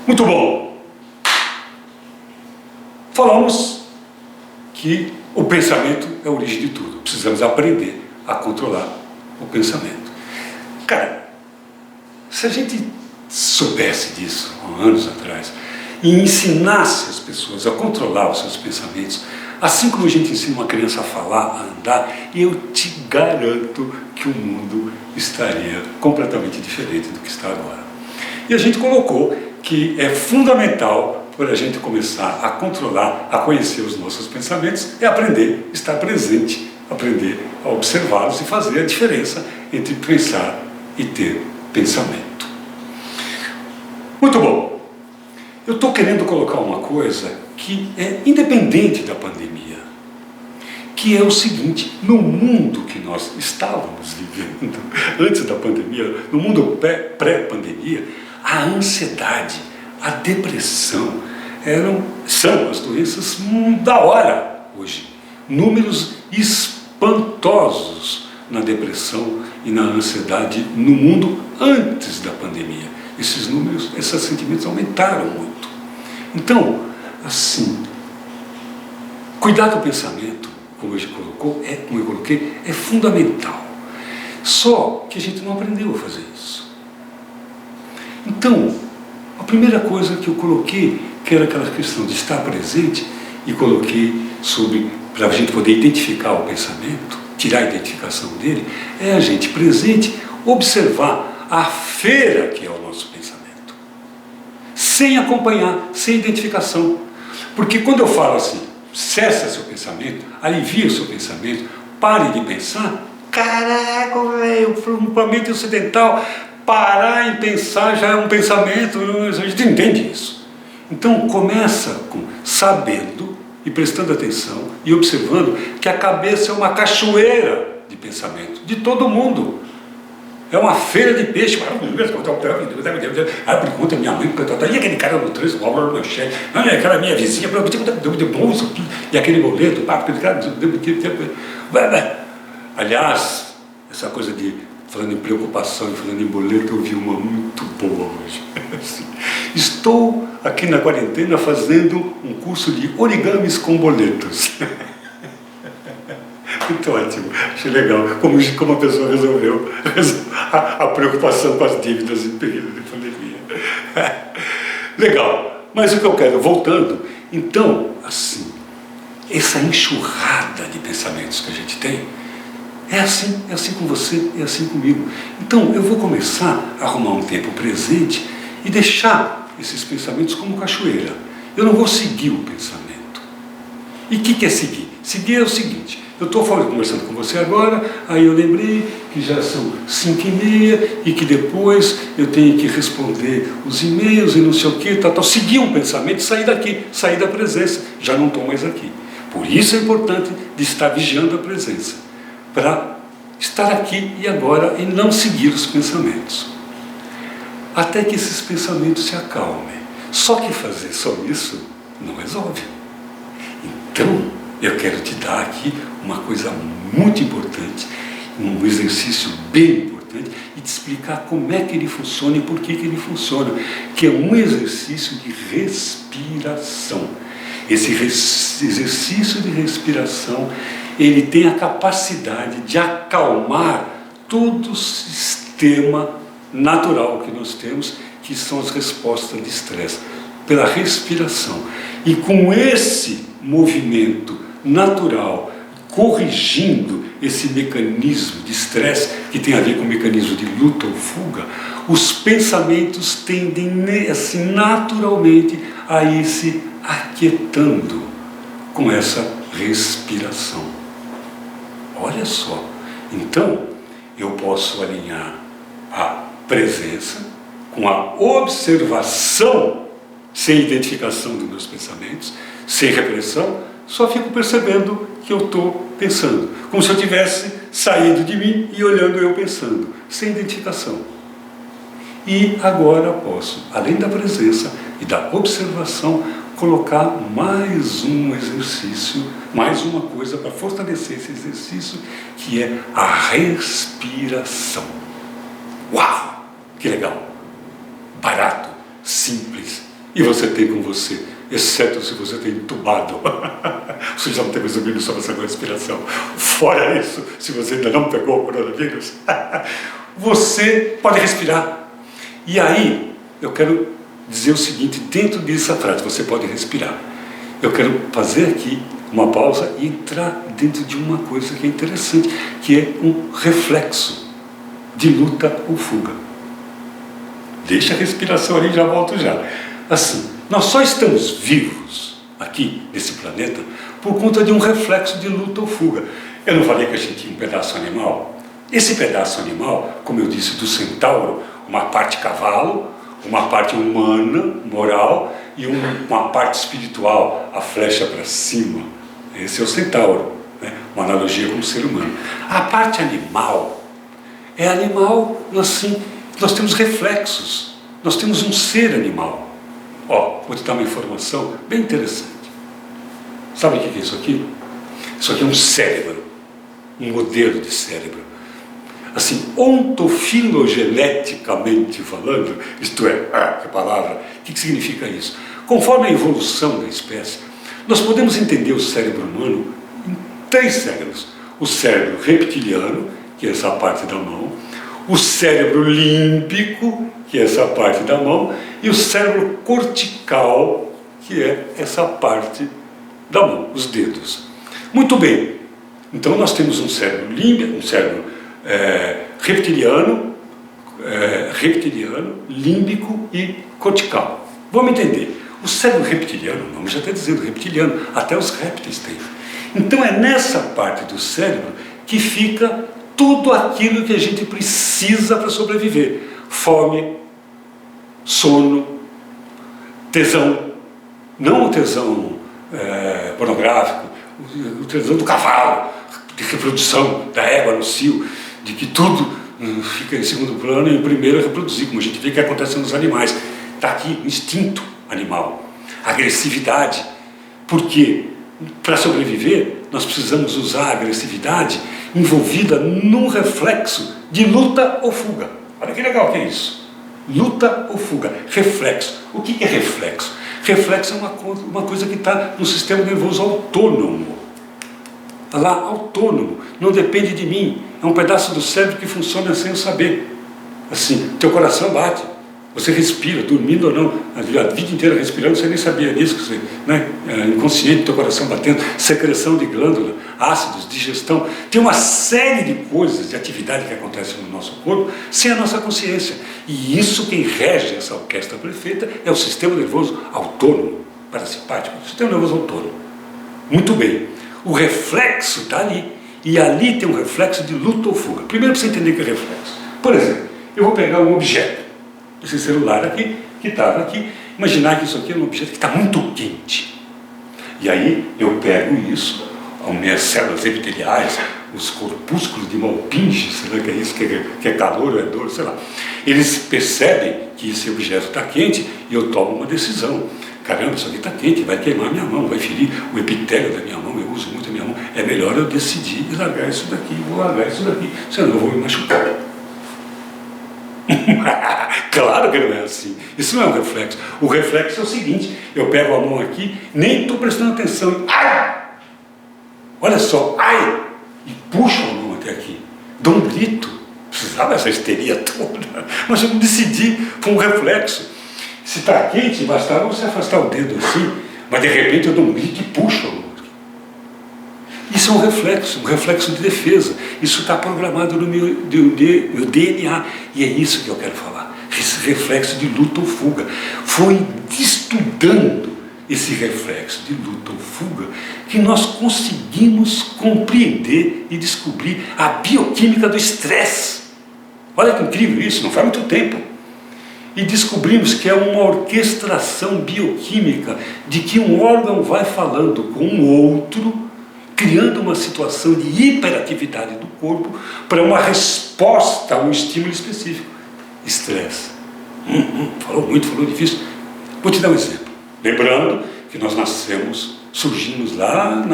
Muito bom! Falamos que o pensamento é a origem de tudo. Precisamos aprender a controlar o pensamento. Cara, se a gente soubesse disso há anos atrás e ensinasse as pessoas a controlar os seus pensamentos, assim como a gente ensina uma criança a falar, a andar, eu te garanto que o mundo estaria completamente diferente do que está agora. E a gente colocou que é fundamental para a gente começar a controlar, a conhecer os nossos pensamentos, é aprender a estar presente, aprender a observá-los e fazer a diferença entre pensar e ter pensamento. Muito bom! Eu estou querendo colocar uma coisa que é independente da pandemia, que é o seguinte: no mundo que nós estávamos vivendo antes da pandemia, no mundo pré-pandemia, a ansiedade, a depressão são as doenças da hora hoje. Números espantosos na depressão e na ansiedade no mundo antes da pandemia. Esses números, esses sentimentos aumentaram muito. Então, assim, cuidar do pensamento, como eu coloquei, é fundamental. Só que a gente não aprendeu a fazer isso. Então, a primeira coisa que eu coloquei, que era aquela questão de estar presente, e coloquei para a gente poder identificar o pensamento, tirar a identificação dele, é a gente presente observar a feira que é o nosso pensamento, sem acompanhar, sem identificação. Porque quando eu falo assim, cessa seu pensamento, alivia o seu pensamento, pare de pensar, caraca, velho, para a mente ocidental, parar em pensar já é um pensamento, a gente entende isso. Então começa sabendo e prestando atenção e observando que a cabeça é uma cachoeira de pensamento, de todo mundo. É uma feira de peixe. Por conta minha mãe, e aquele cara no trânsito, o meu chefe, aquela minha vizinha, e aquele boleto, aliás, essa coisa de falando em preocupação e falando em boleto, eu vi uma muito boa hoje. Estou aqui na quarentena fazendo um curso de origamis com boletos. Muito ótimo, achei legal como a pessoa resolveu a preocupação com as dívidas em período de pandemia. Legal, mas o que eu quero, voltando, então, assim, essa enxurrada de pensamentos que a gente tem, é assim com você, é assim comigo. Então, eu vou começar a arrumar um tempo presente e deixar esses pensamentos como cachoeira. Eu não vou seguir o pensamento. E o que é seguir? Seguir é o seguinte: eu estou conversando com você agora, aí eu lembrei que já são 5h30 e que depois eu tenho que responder os e-mails e não sei o que, tal. Seguir um pensamento e sair daqui, sair da presença. Já não estou mais aqui. Por isso é importante de estar vigiando a presença, para estar aqui e agora e não seguir os pensamentos, até que esses pensamentos se acalmem. Só que fazer só isso não resolve. Então, eu quero te dar aqui uma coisa muito importante, um exercício bem importante, e te explicar como é que ele funciona e por que ele funciona, que é um exercício de respiração. Esse exercício de respiração, ele tem a capacidade de acalmar todo o sistema natural que nós temos, que são as respostas de estresse, pela respiração. E com esse movimento natural, corrigindo esse mecanismo de estresse, que tem a ver com o mecanismo de luta ou fuga, os pensamentos tendem assim, naturalmente a ir se aquietando com essa respiração. Olha só, então eu posso alinhar a presença com a observação, sem identificação dos meus pensamentos, sem repressão, só fico percebendo que eu estou pensando, como se eu tivesse saído de mim e olhando eu pensando, sem identificação. E agora posso, além da presença e da observação, colocar mais um exercício, mais uma coisa para fortalecer esse exercício, que é a respiração. Uau! Que legal! Barato, simples E você tem com você, exceto se você tem entubado. Você já não tem mais ouvido sobre essa respiração. Fora isso, se você ainda não pegou o coronavírus, você pode respirar. E aí, eu quero dizer o seguinte, dentro dessa frase, você pode respirar. Eu quero fazer aqui uma pausa e entrar dentro de uma coisa que é interessante, que é um reflexo de luta ou fuga. Deixa a respiração ali, já volto já. Assim, nós só estamos vivos aqui nesse planeta por conta de um reflexo de luta ou fuga. Eu não falei que a gente tinha um pedaço animal? Esse pedaço animal, como eu disse, do centauro, uma parte cavalo, uma parte humana, moral, e uma parte espiritual, a flecha para cima. Esse é o centauro, né? Uma analogia com o ser humano. A parte animal é animal, assim, nós temos reflexos, nós temos um ser animal. Ó, vou te dar uma informação bem interessante. Sabe o que é isso aqui? Isso aqui é um cérebro, um modelo de cérebro. Assim, ontofilogeneticamente falando, isto é, que palavra, o que significa isso? Conforme a evolução da espécie, nós podemos entender o cérebro humano em 3 cérebros. O cérebro reptiliano, que é essa parte da mão, o cérebro límbico, que é essa parte da mão, e o cérebro cortical, que é essa parte da mão, os dedos. Muito bem, então nós temos um cérebro límbico, um cérebro reptiliano, límbico e cortical. Vamos entender. O cérebro reptiliano, o nome já está dizendo reptiliano, até os répteis têm. Então é nessa parte do cérebro que fica tudo aquilo que a gente precisa para sobreviver. Fome, sono, tesão, não o tesão pornográfico, o tesão do cavalo, de reprodução, da égua no cio, de que tudo fica em segundo plano e em primeiro é reproduzir, como a gente vê que acontece nos animais. Está aqui o instinto animal, a agressividade, porque para sobreviver nós precisamos usar a agressividade envolvida num reflexo de luta ou fuga. Olha que legal que é isso, luta ou fuga, reflexo. O que é reflexo? Reflexo é uma coisa que está no sistema nervoso autônomo. Está lá, autônomo, não depende de mim, é um pedaço do cérebro que funciona sem eu saber. Assim, teu coração bate, você respira, dormindo ou não, a vida inteira respirando, você nem sabia disso, você, né? Inconsciente, teu coração batendo, secreção de glândula, ácidos, digestão, tem uma série de coisas, de atividade que acontece no nosso corpo, sem a nossa consciência. E isso, quem rege essa orquestra perfeita, é o sistema nervoso autônomo, parasimpático, o sistema nervoso autônomo. Muito bem, o reflexo está ali, e ali tem um reflexo de luta ou fuga. Primeiro para você entender o que é reflexo. Por exemplo, eu vou pegar um objeto, esse celular aqui, que estava aqui, imaginar que isso aqui é um objeto que está muito quente. E aí eu pego isso, as minhas células epiteliais, os corpúsculos de Malpinge, será que é isso, que é calor ou é dor, sei lá. Eles percebem que esse objeto está quente e eu tomo uma decisão. Caramba, isso aqui está quente, vai queimar minha mão, vai ferir o epitélio da minha mão, eu uso muito a minha mão. É melhor eu decidir largar isso daqui, vou largar isso daqui, senão eu vou me machucar. Claro que não é assim, isso não é um reflexo. O reflexo é o seguinte, eu pego a mão aqui, nem estou prestando atenção, ai! Olha só, ai! E puxo a mão até aqui, dou um grito, precisava dessa histeria toda, mas eu não decidi, foi um reflexo. Se está quente, bastava você afastar o dedo assim, mas de repente eu dou um grito e puxo a mão. Isso é um reflexo de defesa. Isso está programado no meu DNA. E é isso que eu quero falar. Esse reflexo de luta ou fuga. Foi estudando esse reflexo de luta ou fuga que nós conseguimos compreender e descobrir a bioquímica do estresse. Olha que incrível isso, não faz muito tempo. E descobrimos que é uma orquestração bioquímica de que um órgão vai falando com o outro, criando uma situação de hiperatividade do corpo para uma resposta a um estímulo específico. Estresse. Falou muito, falou difícil. Vou te dar um exemplo. Lembrando que nós surgimos lá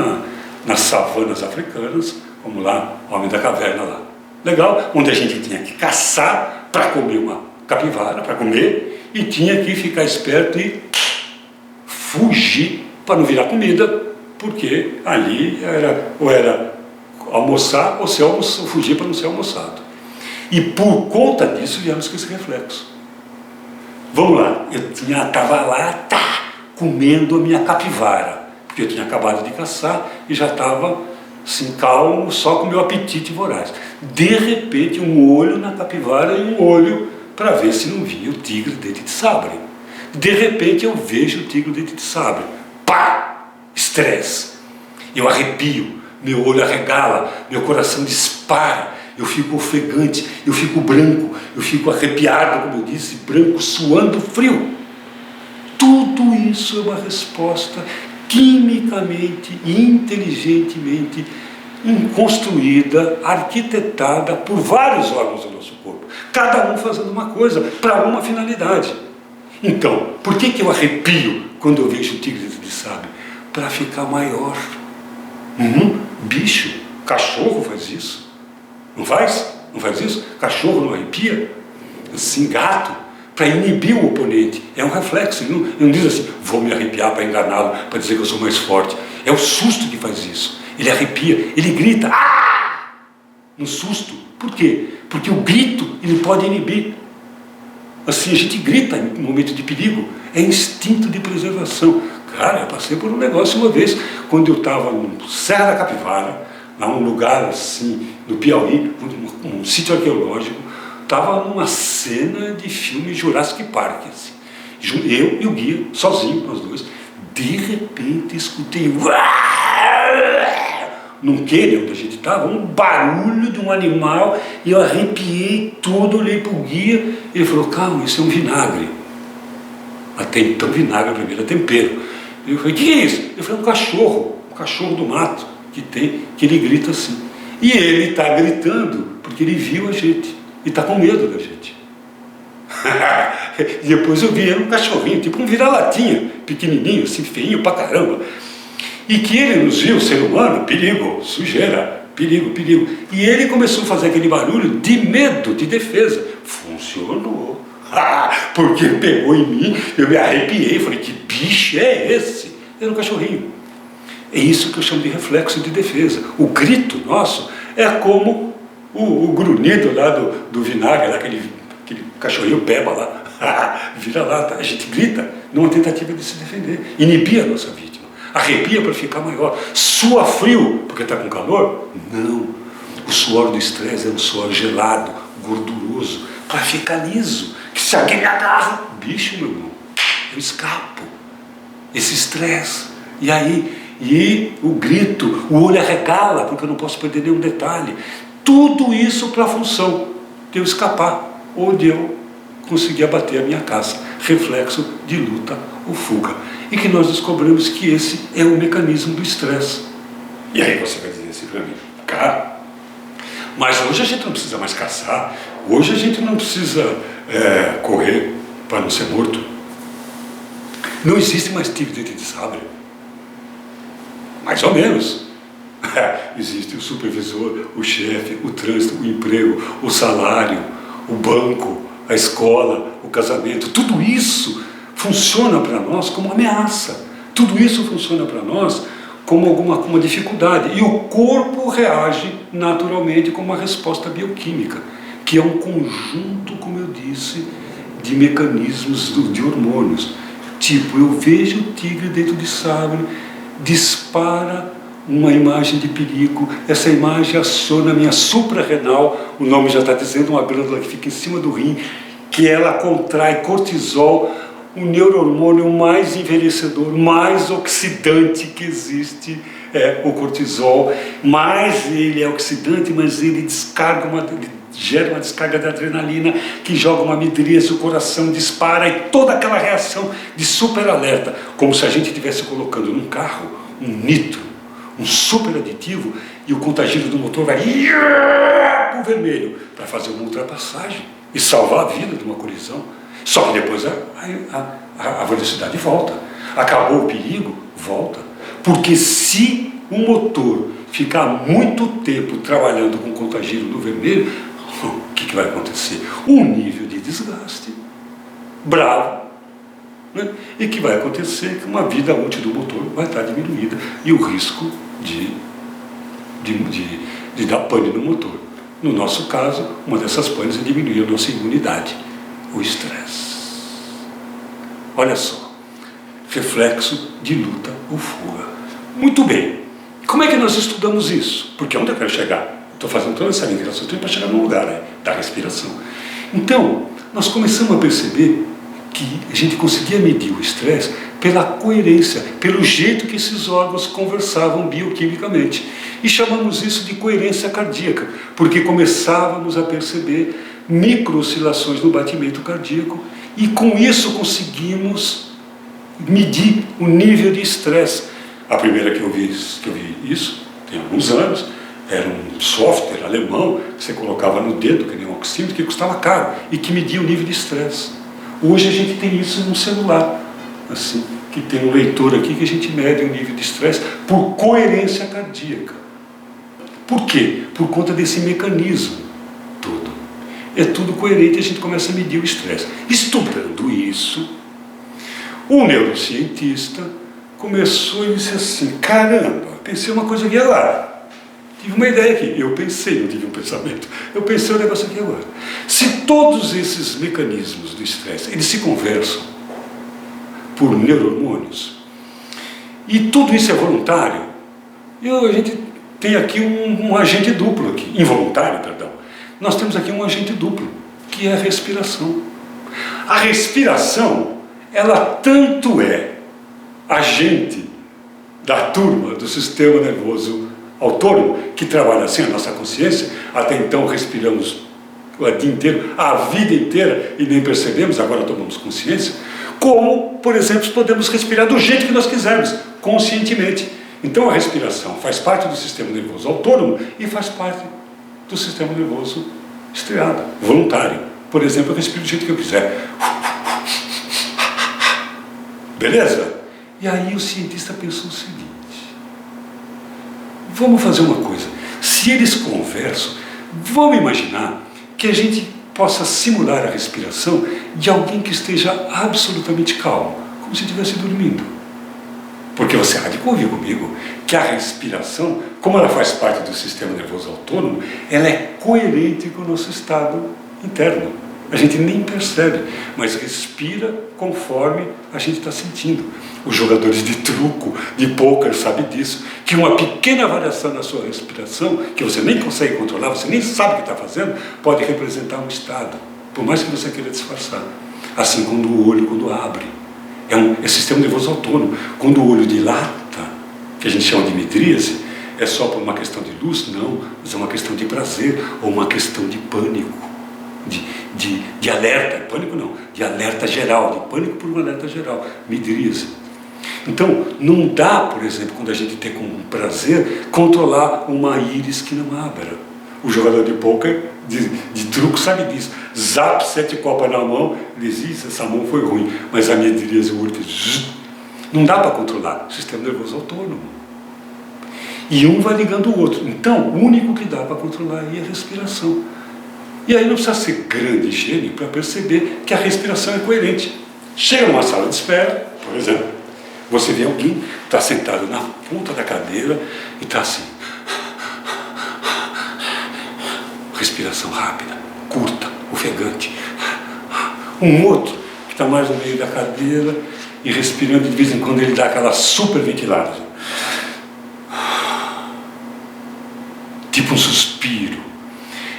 nas savanas africanas, como lá, Homem da Caverna lá. Legal? Onde a gente tinha que caçar para comer uma capivara, para comer, e tinha que ficar esperto e fugir para não virar comida, porque ali era almoçar ou fugir para não ser almoçado. E por conta disso viemos com esse reflexo. Vamos lá, eu estava lá, comendo a minha capivara, porque eu tinha acabado de caçar e já estava assim, calmo, só com o meu apetite voraz. De repente, um olho na capivara e um olho para ver se não via o tigre dente de sabre. De repente, eu vejo o tigre dente de sabre. Pá! Estresse. Eu arrepio, meu olho arregala, meu coração dispara, eu fico ofegante, eu fico branco, eu fico arrepiado, como eu disse, branco, suando frio. Tudo isso é uma resposta quimicamente, inteligentemente construída, arquitetada por vários órgãos do nosso corpo, cada um fazendo uma coisa para uma finalidade. Então, por que eu arrepio quando eu vejo o tigre de sabre? Para ficar maior. Bicho, cachorro faz isso. Não faz? Não faz isso? Cachorro não arrepia? Assim, gato, para inibir o oponente. É um reflexo. Ele não diz assim, vou me arrepiar para enganá-lo, para dizer que eu sou mais forte. É o susto que faz isso. Ele arrepia, ele grita, no susto. Por quê? Porque o grito, ele pode inibir. Assim, a gente grita em momento de perigo. É instinto de preservação. Cara, eu passei por um negócio uma vez, quando eu estava no Serra da Capivara, lá num lugar assim, no Piauí, um sítio arqueológico, estava numa cena de filme Jurassic Park, assim. Eu e o guia, sozinho, nós dois, de repente escutei num cânion onde a gente estava, um barulho de um animal, e eu arrepiei todo, olhei para o guia, e ele falou, calma, isso é um vinagre. Até então vinagre para mim era tempero. Eu falei, o que é isso? Eu falei, um cachorro do mato que ele grita assim. E ele está gritando porque ele viu a gente e está com medo da gente. E depois eu vi, era um cachorrinho, tipo um vira-latinha, pequenininho, assim, feinho pra caramba. E que ele nos viu, ser humano, perigo, sujeira, perigo. E ele começou a fazer aquele barulho de medo, de defesa. Funcionou. Porque pegou em mim, eu me arrepiei, falei, que bicho é esse? Era um cachorrinho. É isso que eu chamo de reflexo de defesa. O grito nosso é como o grunhido lá do vinagre, lá, aquele cachorrinho peba lá, vira lá, a gente grita numa tentativa de se defender, inibir a nossa vítima, arrepia para ficar maior, sua frio porque está com calor? Não, o suor do estresse é um suor gelado, gorduroso, para ficar liso, que se alguém me agarra, bicho, meu irmão, eu escapo, esse estresse, e o grito, o olho arregala, porque eu não posso perder nenhum detalhe. Tudo isso para a função de eu escapar, ou de eu conseguir abater a minha caça. Reflexo de luta ou fuga. E que nós descobrimos que esse é o mecanismo do estresse. E aí você vai dizer assim para mim, cara, mas hoje a gente não precisa mais caçar, hoje a gente não precisa correr para não ser morto. Não existe mais tigre de sabre. Mais ou menos. Existe o supervisor, o chefe, o trânsito, o emprego, o salário, o banco, a escola, o casamento. Tudo isso funciona para nós como ameaça. Tudo isso funciona para nós como uma dificuldade. E o corpo reage naturalmente como uma resposta bioquímica, que é um conjunto, como eu disse, de mecanismos de hormônios. Tipo, eu vejo o tigre dentro de sabre, dispara uma imagem de perigo, essa imagem aciona a minha suprarrenal, o nome já está dizendo, uma glândula que fica em cima do rim, que ela contrai cortisol, o neurohormônio mais envelhecedor, mais oxidante que existe, é o cortisol. Mais ele é oxidante, mas ele gera uma descarga de adrenalina que joga uma midríase, o coração dispara e toda aquela reação de super alerta, como se a gente estivesse colocando num carro um nitro, um super aditivo, e o contagiro do motor vai para o vermelho para fazer uma ultrapassagem e salvar a vida de uma colisão. Só que depois a velocidade volta, acabou o perigo, volta, porque se o motor ficar muito tempo trabalhando com contagiro no vermelho, o que vai acontecer? Um nível de desgaste bravo, né? E que vai acontecer que uma vida útil do motor vai estar diminuída e o risco de dar pane no motor. No nosso caso, uma dessas panes é diminuir a nossa imunidade, o estresse. Olha só, reflexo de luta ou fuga. Muito bem, como é que nós estudamos isso? Porque onde eu quero chegar? Estou fazendo toda essa migração para chegar no lugar, né, da respiração. Então, nós começamos a perceber que a gente conseguia medir o estresse pela coerência, pelo jeito que esses órgãos conversavam bioquimicamente. E chamamos isso de coerência cardíaca, porque começávamos a perceber micro-oscilações no batimento cardíaco e com isso conseguimos medir o nível de estresse. A primeira que eu vi isso, tem alguns anos, era um software alemão que você colocava no dedo, que nem um oxímetro, que custava caro e que media o nível de estresse. Hoje a gente tem isso no celular, assim, que tem um leitor aqui que a gente mede o nível de estresse por coerência cardíaca. Por quê? Por conta desse mecanismo todo. É tudo coerente e a gente começa a medir o estresse. Estudando isso, o neurocientista começou e disse assim, caramba, pensei uma coisa aqui agora. Tive uma ideia aqui, eu pensei, não tive um pensamento, eu pensei um negócio aqui agora. Se todos esses mecanismos do estresse, eles se conversam por neurohormônios, e tudo isso é voluntário, a gente tem aqui um agente duplo aqui, involuntário, perdão. Nós temos aqui um agente duplo, que é a respiração. A respiração, ela tanto é agente da turma do sistema nervoso autônomo, que trabalha assim a nossa consciência, até então respiramos o dia inteiro, a vida inteira, e nem percebemos, agora tomamos consciência, como, por exemplo, podemos respirar do jeito que nós quisermos, conscientemente. Então a respiração faz parte do sistema nervoso autônomo e faz parte do sistema nervoso estriado, voluntário. Por exemplo, eu respiro do jeito que eu quiser. Beleza? E aí o cientista pensou o seguinte, vamos fazer uma coisa, se eles conversam, vamos imaginar que a gente possa simular a respiração de alguém que esteja absolutamente calmo, como se estivesse dormindo. Porque você há de convir comigo que a respiração, como ela faz parte do sistema nervoso autônomo, ela é coerente com o nosso estado interno. A gente nem percebe, mas respira conforme a gente está sentindo. Os jogadores de truco, de pôquer, sabem disso, que uma pequena variação na sua respiração, que você nem consegue controlar, você nem sabe o que está fazendo, pode representar um estado, por mais que você queira disfarçar. Assim quando o olho, quando abre. É sistema nervoso autônomo. Quando o olho dilata, que a gente chama de midríase, é só por uma questão de luz? Não, mas é uma questão de prazer, ou uma questão de pânico. De alerta, pânico não, de alerta geral, de pânico por um alerta geral, midríase. Então, não dá, por exemplo, quando a gente tem como prazer, controlar uma íris que não abra. O jogador de pôquer, de truco, sabe disso. Zap 7 copas na mão, ele diz, essa mão foi ruim, mas a midríase, o olho fez... Não dá para controlar, o sistema nervoso autônomo. E um vai ligando o outro. Então, o único que dá para controlar aí é a respiração. E aí não precisa ser grande gênio para perceber que a respiração é coerente. Chega numa sala de espera, por exemplo, você vê alguém que está sentado na ponta da cadeira e está assim. Respiração rápida, curta, ofegante. Um outro que está mais no meio da cadeira e respirando, de vez em quando ele dá aquela super ventilada. Tipo um suspiro.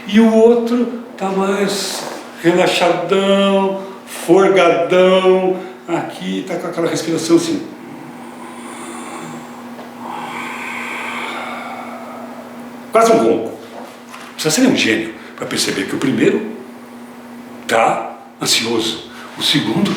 E o outro está mais relaxadão, forgadão, aqui está com aquela respiração assim. Quase um ronco. Não precisa ser um gênio para perceber que o primeiro está ansioso, o segundo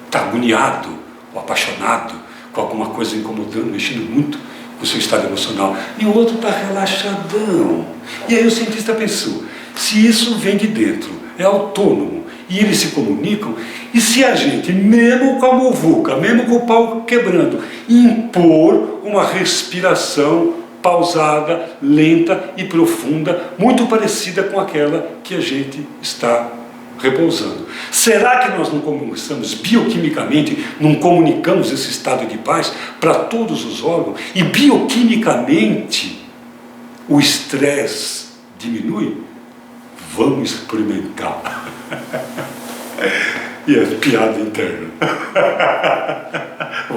está agoniado, ou apaixonado, com alguma coisa incomodando, mexendo muito com o seu estado emocional, e o outro está relaxadão. E aí o cientista pensou, se isso vem de dentro, é autônomo, e eles se comunicam, e se a gente, mesmo com a muvuca, mesmo com o pau quebrando, impor uma respiração pausada, lenta e profunda, muito parecida com aquela que a gente está repousando. Será que nós não comunicamos bioquimicamente, não comunicamos esse estado de paz para todos os órgãos? E bioquimicamente o estresse diminui? Vamos experimentar. E é piada interna.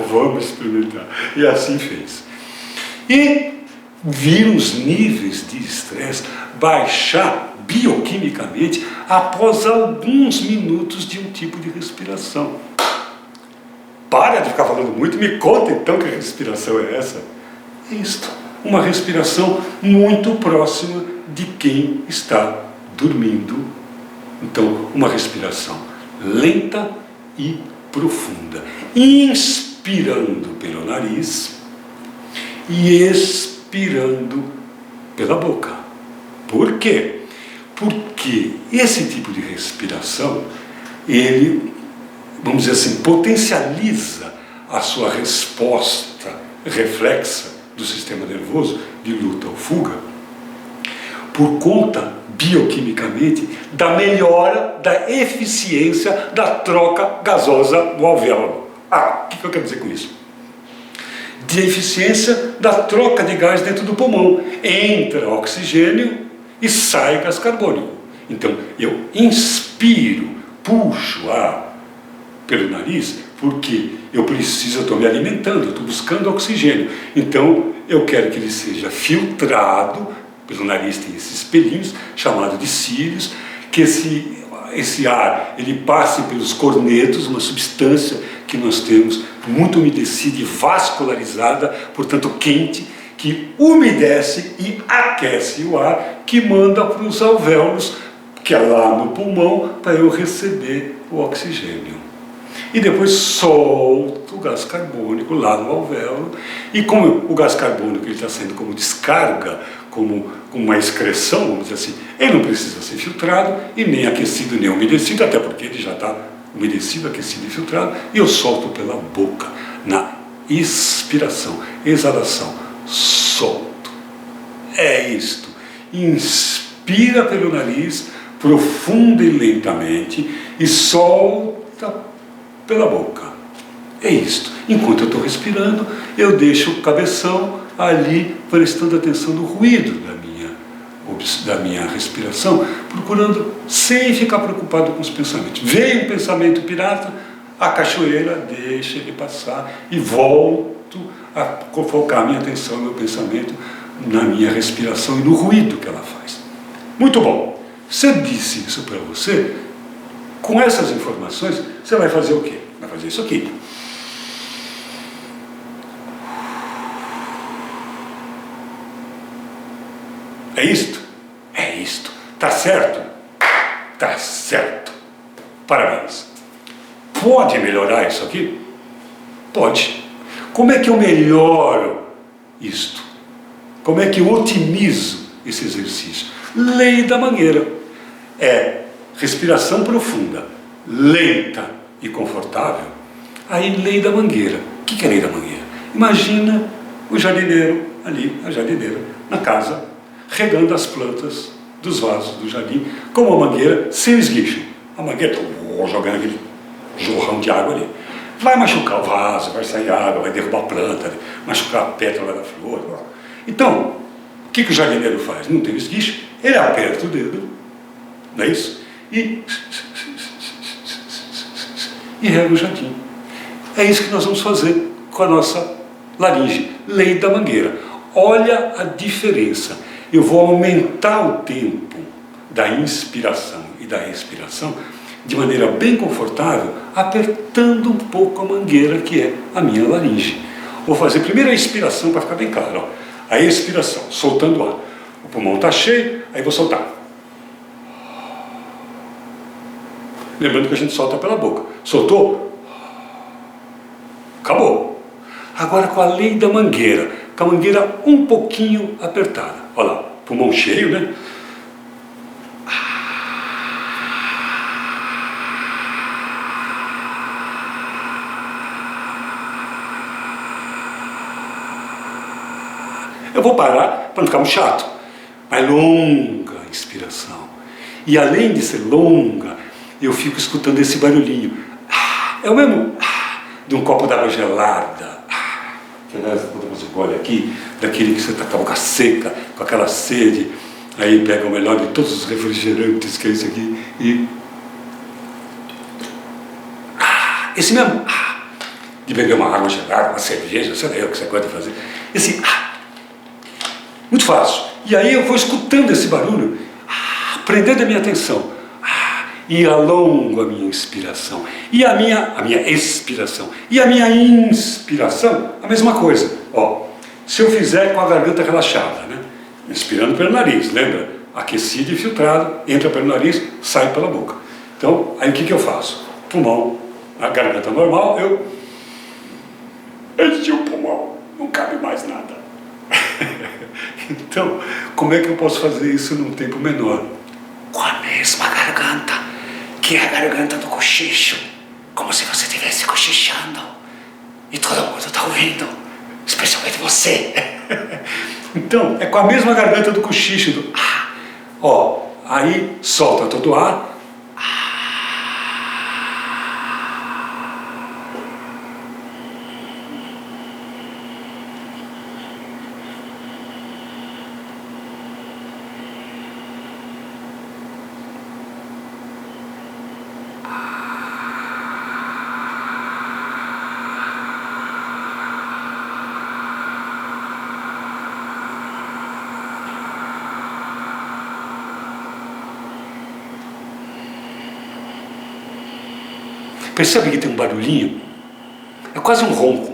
Vamos experimentar. E assim fez. E viram os níveis de estresse baixar bioquimicamente após alguns minutos de um tipo de respiração. Para de ficar falando muito, me conta então que respiração é essa. É isto, uma respiração muito próxima de quem está dormindo. Então, uma respiração lenta e profunda, inspirando pelo nariz e expirando pela boca. Por quê? Porque esse tipo de respiração, ele, vamos dizer assim, potencializa a sua resposta reflexa do sistema nervoso de luta ou fuga, por conta, bioquimicamente, da melhora da eficiência da troca gasosa do alvéolo. O que eu quero dizer com isso? De eficiência da troca de gás dentro do pulmão. Entra oxigênio e sai gás carbônico. Então, eu inspiro, puxo ar pelo nariz, porque eu estou me alimentando, eu estou buscando oxigênio. Então, eu quero que ele seja filtrado, pelo nariz tem esses pelinhos, chamado de cílios, que esse ar, ele passe pelos cornetos, uma substância que nós temos muito umedecida e vascularizada, portanto quente, que umedece e aquece o ar, que manda para os alvéolos, que é lá no pulmão, para eu receber o oxigênio. E depois solto o gás carbônico lá no alvéolo, e como o gás carbônico está saindo como descarga, como uma excreção, vamos dizer assim, ele não precisa ser filtrado e nem aquecido nem umedecido, até porque ele já está umedecido, aquecido e filtrado, e eu solto pela boca, na expiração, exalação, solto. É isto. Inspira pelo nariz, profunda e lentamente, e solta pela boca. É isto. Enquanto eu estou respirando, eu deixo o cabeção ali, prestando atenção no ruído da minha respiração, procurando, sem ficar preocupado com os pensamentos. Veio um pensamento pirata, a cachoeira, deixa ele passar e volto a focar minha atenção, meu pensamento, na minha respiração e no ruído que ela faz. Muito bom. Se eu disse isso para você, com essas informações, você vai fazer o quê? Vai fazer isso aqui. É isto? É isto. Tá certo? Tá certo. Parabéns. Pode melhorar isso aqui? Pode. Como é que eu melhoro isto? Como é que eu otimizo esse exercício? Lei da mangueira. É respiração profunda, lenta e confortável. Aí, lei da mangueira. O que é a lei da mangueira? Imagina o jardineiro ali, a jardineira, na casa, regando as plantas dos vasos do jardim com uma mangueira sem esguicho. A mangueira, jogando aquele jorrão de água ali. Vai machucar o vaso, vai sair água, vai derrubar a planta, machucar a pétala da flor. Então, o que o jardineiro faz? Não tem esguicho, ele aperta o dedo, não é isso? E rega o jardim. É isso que nós vamos fazer com a nossa laringe. Lei da mangueira. Olha a diferença. Eu vou aumentar o tempo da inspiração e da expiração de maneira bem confortável, apertando um pouco a mangueira, que é a minha laringe. Vou fazer primeiro a inspiração para ficar bem claro. Ó. A expiração, soltando o ar. O pulmão está cheio, aí vou soltar. Lembrando que a gente solta pela boca. Soltou? Acabou. Agora com a lei da mangueira, com a mangueira um pouquinho apertada. Olha lá, pulmão cheio, né? Eu vou parar para não ficar muito chato. Mas longa inspiração. E além de ser longa, eu fico escutando esse barulhinho. É o mesmo de um copo d'água gelada. Quando você olha aqui, daquele que você está com a boca seca, com aquela sede, aí pega o melhor de todos os refrigerantes, que é isso aqui, e esse mesmo de beber uma água gelada, uma cerveja, sei lá o que você gosta de fazer, esse muito fácil. E aí eu vou escutando esse barulho, prendendo a minha atenção, e alongo a minha inspiração, e a minha expiração, e a minha inspiração, a mesma coisa. Se eu fizer com a garganta relaxada, né? Inspirando pelo nariz, lembra? Aquecido e filtrado, entra pelo nariz, sai pela boca. Então, aí o que eu faço? Pulmão, a garganta normal, eu enchi o pulmão, não cabe mais nada. Então, como é que eu posso fazer isso num tempo menor? Com a mesma garganta, que é a garganta do cochicho, como se você estivesse cochichando e todo mundo está ouvindo, especialmente você. Então, é com a mesma garganta do cochicho, aí solta todo o ar. Percebe que tem um barulhinho? É quase um ronco.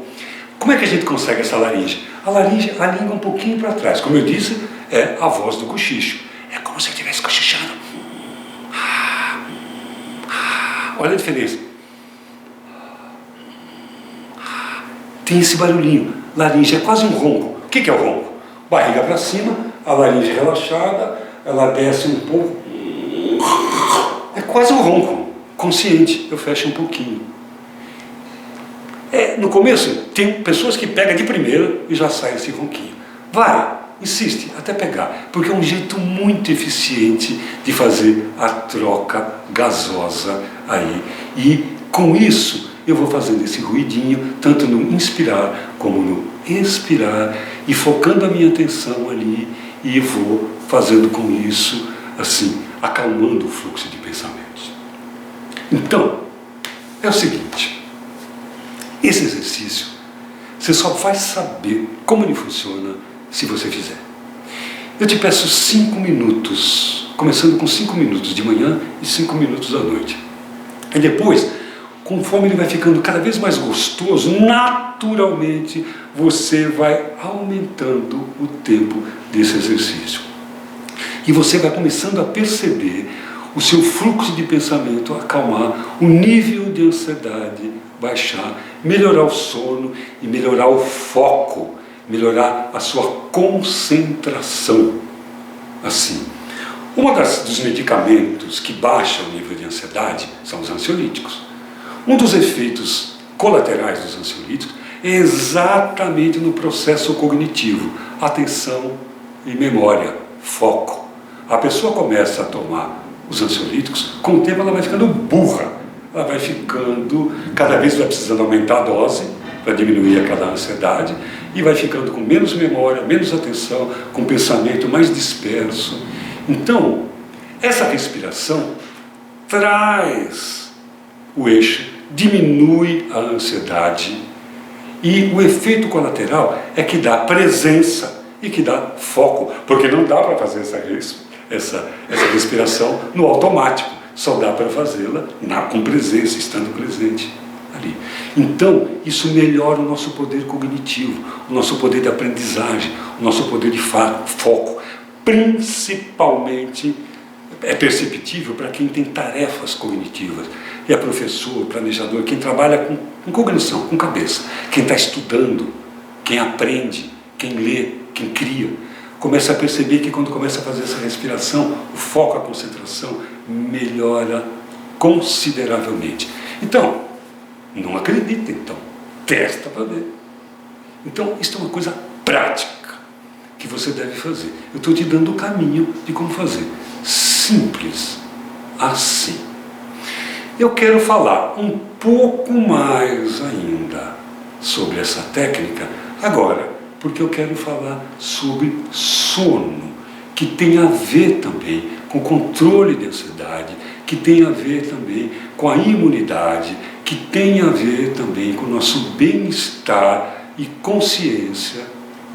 Como é que a gente consegue essa laringe? A laringe, a língua um pouquinho para trás. Como eu disse, é a voz do cochicho. É como se eu estivesse cochichando. Olha a diferença. Tem esse barulhinho. Laringe é quase um ronco. O que é o ronco? Barriga para cima, a laringe relaxada, ela desce um pouco. É quase um ronco. Consciente, eu fecho um pouquinho. No começo, tem pessoas que pegam de primeira e já sai esse ronquinho. Vai, insiste, até pegar, porque é um jeito muito eficiente de fazer a troca gasosa aí. E com isso, eu vou fazendo esse ruidinho, tanto no inspirar como no expirar, e focando a minha atenção ali, e vou fazendo com isso, assim, acalmando o fluxo de pensamentos. Então, é o seguinte, esse exercício, você só vai saber como ele funciona se você fizer. Eu te peço 5 minutos, começando com 5 minutos de manhã e 5 minutos à noite. E depois, conforme ele vai ficando cada vez mais gostoso, naturalmente você vai aumentando o tempo desse exercício. E você vai começando a perceber o seu fluxo de pensamento acalmar, o nível de ansiedade baixar, melhorar o sono e melhorar o foco, melhorar a sua concentração. Assim, dos medicamentos que baixam o nível de ansiedade são os ansiolíticos. Um dos efeitos colaterais dos ansiolíticos é exatamente no processo cognitivo, atenção e memória, foco. A pessoa começa a tomar os ansiolíticos, com o tempo ela vai ficando burra, ela vai ficando, cada vez vai precisando aumentar a dose para diminuir aquela ansiedade, e vai ficando com menos memória, menos atenção, com pensamento mais disperso. Então, essa respiração traz o eixo, diminui a ansiedade, e o efeito colateral é que dá presença e que dá foco, porque não dá para fazer essa respiração no automático, só dá para fazê-la com presença, estando presente ali. Então, isso melhora o nosso poder cognitivo, o nosso poder de aprendizagem, o nosso poder de foco, principalmente é perceptível para quem tem tarefas cognitivas, é professor, planejador, quem trabalha com cognição, com cabeça, quem está estudando, quem aprende, quem lê, quem cria, começa a perceber que quando começa a fazer essa respiração, o foco, a concentração melhora consideravelmente. Então, não acredita, então, testa para ver. Então, isso é uma coisa prática que você deve fazer. Eu estou te dando o caminho de como fazer. Simples, assim. Eu quero falar um pouco mais ainda sobre essa técnica agora, porque eu quero falar sobre sono, que tem a ver também com controle de ansiedade, que tem a ver também com a imunidade, que tem a ver também com o nosso bem-estar e consciência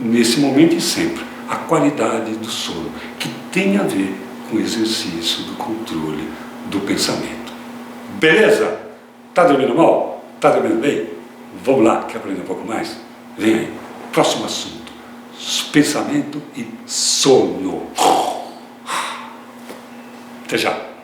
nesse momento e sempre. A qualidade do sono, que tem a ver com o exercício do controle do pensamento. Beleza? Tá dormindo mal? Tá dormindo bem? Vamos lá, quer aprender um pouco mais? Vem aí. Próximo assunto. Pensamento e sono. Até já.